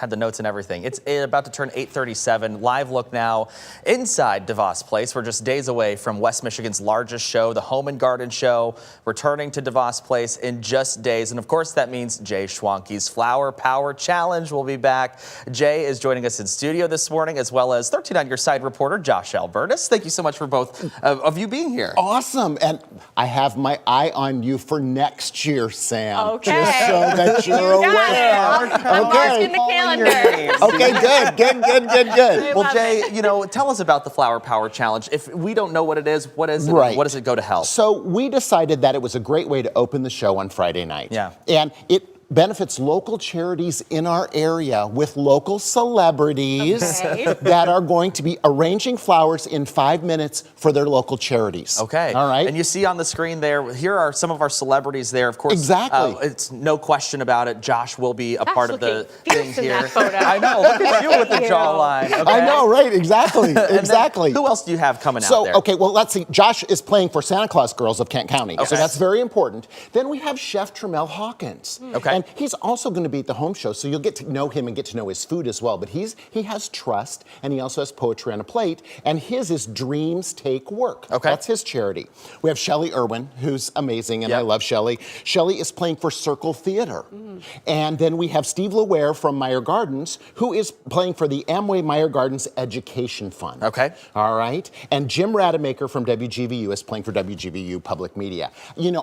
had the notes and everything. It's about to turn 8:37. Live look now inside DeVos Place. We're just days away from West Michigan's largest show, the Home and Garden Show, returning to DeVos Place in just days. And of course, that means J Schwanke's Flower Power Challenge will be back. Jay is joining us in studio this morning, as well as 13 on Your Side reporter Josh Alburtus. Thank you so much for both of you being here. Awesome. And I have my eye on you for next year, Sam. Okay. Just so that you're aware. I'm marking the calendar. Okay, good. Well, Jay, tell us about the Flower Power Challenge. If we don't know what it is, what is it? Right. What does it go to help? So we decided that it was a great way to open the show on Friday night. Yeah. And it benefits local charities in our area with local celebrities that are going to be arranging flowers in 5 minutes for their local charities. Okay. All right. And you see on the screen there, here are some of our celebrities there. Of course, exactly. It's no question about it. Josh will be a part of the thing here. That photo. I know. Look at you with the jawline. Okay. I know, right? Exactly. Exactly. Who else do you have coming out there? Okay, well, let's see. Josh is playing for Santa Claus Girls of Kent County. Okay. So that's very important. Then we have Chef Tramel Hawkins. Okay. And he's also going to be at the home show, so you'll get to know him and get to know his food as well. But he has trust, and he also has poetry on a plate, and his is Dreams Take Work. Okay. That's his charity. We have Shelley Irwin, who's amazing, and I love Shelley. Shelley is playing for Circle Theater. And then we have Steve LeWare from Meyer Gardens, who is playing for the Amway Meyer Gardens Education Fund. Okay. All right. And Jim Rademacher from WGVU is playing for WGVU Public Media.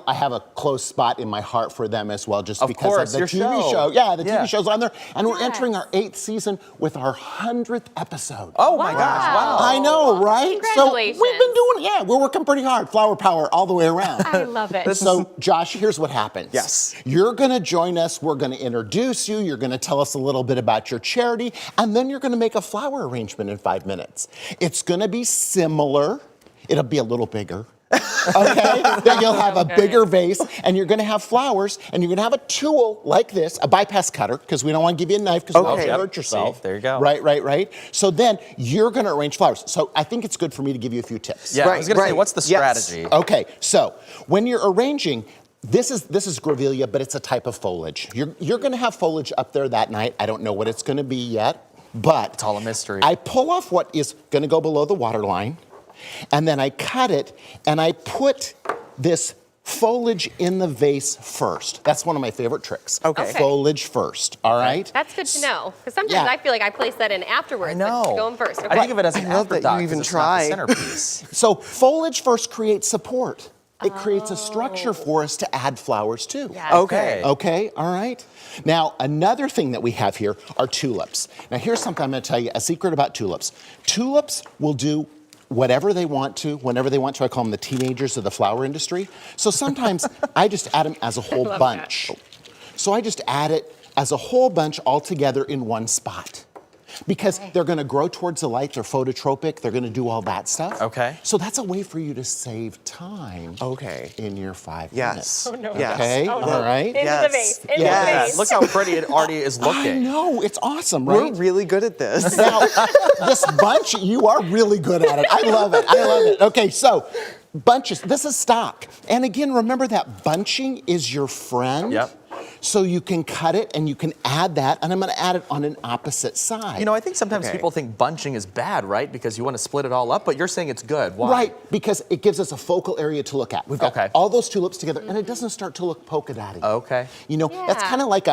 I have a close spot in my heart for them as well, just because of the TV show. Yeah, the TV show's on there. And we're entering our 8th season with our 100th episode. Oh my gosh, wow. I know, right? Congratulations. So we've been doing, we're working pretty hard. Flower power all the way around. I love it. So, Josh, here's what happens. Yes. You're going to join us. We're going to introduce you. You're going to tell us a little bit about your charity. And then you're going to make a flower arrangement in 5 minutes. It's going to be similar. It'll be a little bigger. Okay, then you'll have a bigger vase, and you're going to have flowers, and you're going to have a tool like this, a bypass cutter, because we don't want to give you a knife because you'll hurt yourself. See, there you go. Right. So then you're going to arrange flowers. So I think it's good for me to give you a few tips. Yeah, I was going to say, what's the strategy? Yes. Okay, so when you're arranging, this is grevillea, but it's a type of foliage. You're going to have foliage up there that night. I don't know what it's going to be yet, but it's all a mystery. I pull off what is going to go below the water line. And then I cut it, and I put this foliage in the vase first. That's one of my favorite tricks. Okay. Foliage first, all right? That's good to know, because sometimes I feel like I place that in afterwards. I know. But going first. Okay. I think of it as an afterthought. that you even it's not the try. centerpiece. So foliage first creates support. It creates a structure for us to add flowers to. Yes. Okay. Okay, all right. Now, another thing that we have here are tulips. Now, here's something I'm going to tell you, a secret about tulips. Tulips will do whatever they want to, whenever they want to. I call them the teenagers of the flower industry. So sometimes I just add them as a whole bunch. So I just add it as a whole bunch all together in one spot. Because they're going to grow towards the light, they're phototropic, they're going to do all that stuff. Okay. So that's a way for you to save time in your 5 minutes. Oh, no. Okay, Oh, no. all right. Into the vase. Into the Yes. vase. Look how pretty it already is looking. I know, it's awesome, right? We're really good at this. Now, this bunch, you are really good at it. I love it. Okay, so bunches, this is stock. And again, remember that bunching is your friend. Yep. So you can cut it and you can add that, and I'm going to add it on an opposite side. I think sometimes people think bunching is bad, right? Because you want to split it all up, but you're saying it's good. Why? Right, because it gives us a focal area to look at. We've got all those tulips together, and it doesn't start to look polka dotty. Okay. That's kind of like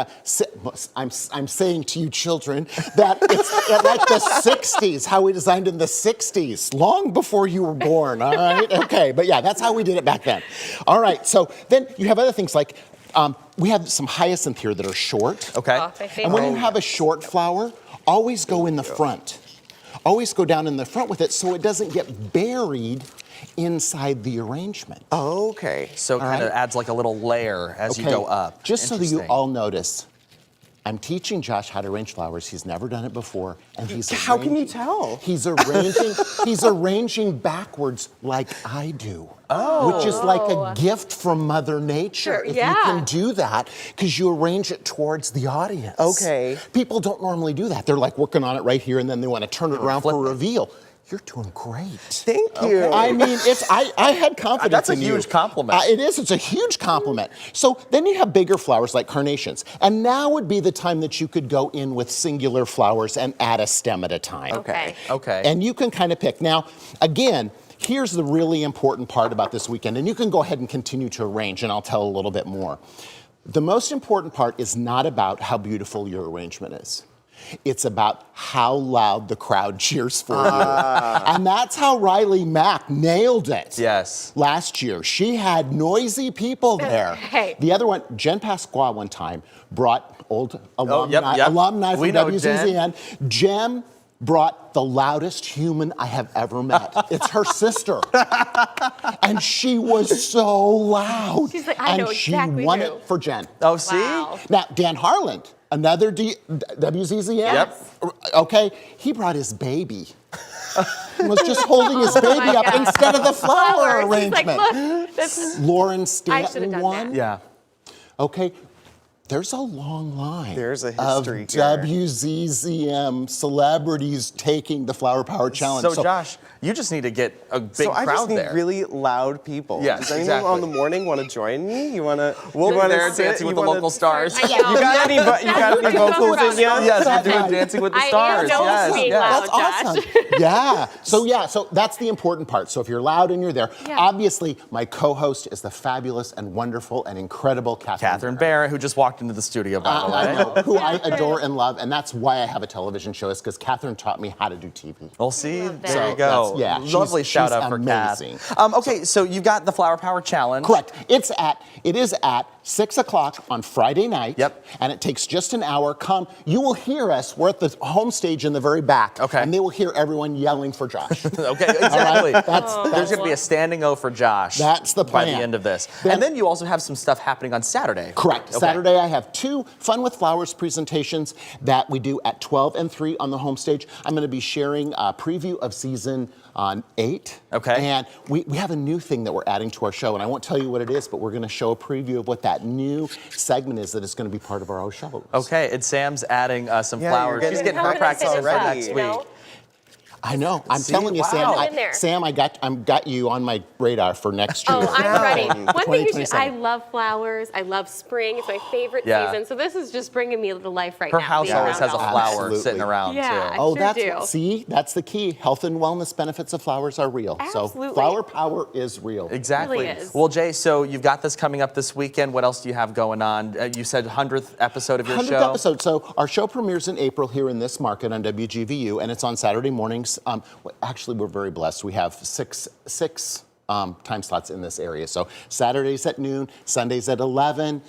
I'm saying to you children that it's like the 60s, how we designed in the 60s, long before you were born, all right? Okay, but yeah, that's how we did it back then. All right, so then you have other things like, we have some hyacinth here that are short. Okay. Oh, my favorite. And when you have a short flower, always go in the front. Always go down in the front with it so it doesn't get buried inside the arrangement. Okay. So it kind of adds like a little layer as you go up. Just so that you all notice, I'm teaching Josh how to arrange flowers. He's never done it before, and How can you tell? He's arranging backwards like I do. Which is like a gift from Mother Nature. Sure, if you can do that, because you arrange it towards the audience. Okay. People don't normally do that. They're like working on it right here, and then they want to turn it around for a reveal. You're doing great. Thank you. I mean, I had confidence That's a in you. huge compliment. It is. It's a huge compliment. So then you have bigger flowers like carnations. And now would be the time that you could go in with singular flowers and add a stem at a time. Okay. Okay. And you can kind of pick. Now, again, here's the really important part about this weekend. And you can go ahead and continue to arrange, and I'll tell a little bit more. The most important part is not about how beautiful your arrangement is. It's about how loud the crowd cheers for you. And that's how Riley Mack nailed it. Yes. Last year. She had noisy people there. Hey. The other one, Jen Pasqua one time brought old alumni, yep. alumni We from know WZZN. Jen brought the loudest human I have ever met. It's her sister. And she was so loud. She's like, I know and exactly she won who. it for Jen. Oh, see? Wow. Now, Dan Harland, another WZZN. Yep. Okay, he brought his baby. He was just holding his baby my up God. instead of the flower Flowers. He's like, arrangement. look, this Lauren I should've Stanton done won. that. Yeah. Okay, there's a long line. There's a of history here. WZZM celebrities taking the Flower Power Challenge. So, Josh, you just need to get a big So I crowd just need there. really loud people. Yes, Does anyone exactly. on the morning want to join me? You want to? We'll be there dancing with the local stars. I You got any? You got any vocals in you? Yes, we're doing Dancing with the I Stars. am Yes, being yes. loud, That's Josh. awesome. So that's the important part. So if you're loud and you're there, Yeah. obviously my co-host is the fabulous and wonderful and incredible Catherine Barrett, who just walked into the studio, by the way. I know, who I adore and love, and that's why I have a television show, is because Catherine taught me how to do TV. We'll see. Love that. There you go. That's- Lovely she's shout out for amazing. Kath. Okay, so you've got the Flower Power Challenge. Correct. It is at 6 o'clock on Friday night. Yep. And it takes just an hour. Come, you will hear us. We're at the home stage in the very back. Okay. And they will hear everyone yelling for Josh. Okay, exactly. That's There's going to be a standing O for Josh. That's the by the plan. end of this. Then- and then you also have some stuff happening on Saturday. Correct. Okay. Saturday, I have 2 Fun with Flowers presentations that we do at 12 and 3 on the home stage. I'm going to be sharing a preview of season 8. Okay. And we have a new thing that we're adding to our show, and I won't tell you what it is, but we're going to show a preview of what that new segment is that is going to be part of our show. Okay, and Sam's adding some Yeah, flowers. you're She's getting getting her How practice in can for I already. next finish up, week. I know. I'm See? telling you, Sam. Wow. In there. Sam, I got you on my radar for next year. Oh, I'm ready. One thing you should, 2027. I love flowers. I love spring. It's my favorite Yeah. season. So this is just bringing me to life right Her now. house being always around has a all flower Absolutely. sitting around, Yeah. too. Oh, sure that's do. see, that's the key. Health and wellness benefits of flowers are real. Absolutely. So flower power is real. Exactly. really is. Well, Jay, so you've got this coming up this weekend. What else do you have going on? You said 100th episode of your 100th show. episode. So our show premieres in April here in this market on WGVU, and it's on Saturday mornings. Actually, we're very blessed. We have six time slots in this area. So Saturdays at noon, Sundays at 11.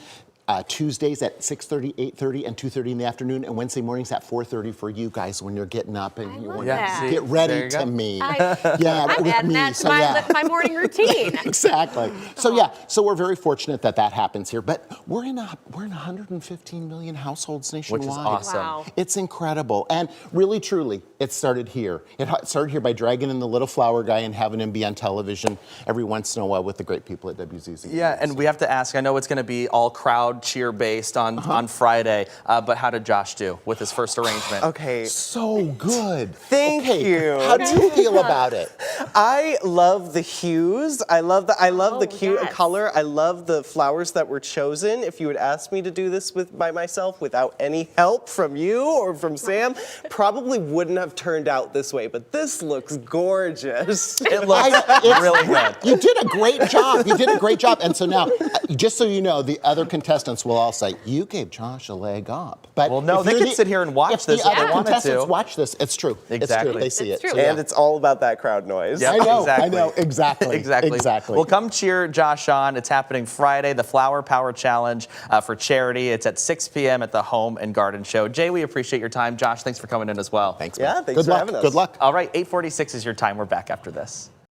Tuesdays at 6:30, 8:30, and 2:30 in the afternoon, and Wednesday mornings at 4:30 for you guys when you're getting up and you love want that. to See? get There ready you to go. me. I'm with adding me. that to So, yeah. my morning routine. Exactly. So yeah, so we're very fortunate that happens here. But we're in 115 million households nationwide. Which is awesome. Wow. It's incredible, and really, truly, it started here. It started here by dragging in the little flower guy and having him be on television every once in a while with the great people at WZZ. Yeah, and we have to ask, I know it's going to be all crowd cheer based on Friday, but how did Josh do with his first arrangement? Okay. So good. Thank Okay, you. How do you feel about it? I love the hues. I love the cute yes. color. I love the flowers that were chosen. If you had asked me to do this by myself without any help from you or from Sam, probably wouldn't have turned out this way. But this looks gorgeous. It looks It's- really good. You did a great job. You did a great job. And so now, just so you know, the other contestants will all say, you gave Josh a leg up. But Well, no, if they you're could sit here and watch if this the if they other wanted contestants to. watch this, it's true. It's Exactly. true. They see It's it. true. So, yeah. And it's all about that crowd noise. Yep, I know, exactly. I know, exactly. Exactly. Well, come cheer Josh on. It's happening Friday, the Flower Power Challenge for charity. It's at 6 p.m. at the Home and Garden Show. Jay, we appreciate your time. Josh, thanks for coming in as well. Thanks, Yeah, man. thanks Good for luck. having us. Good luck. All right, 8:46 is your time. We're back after this.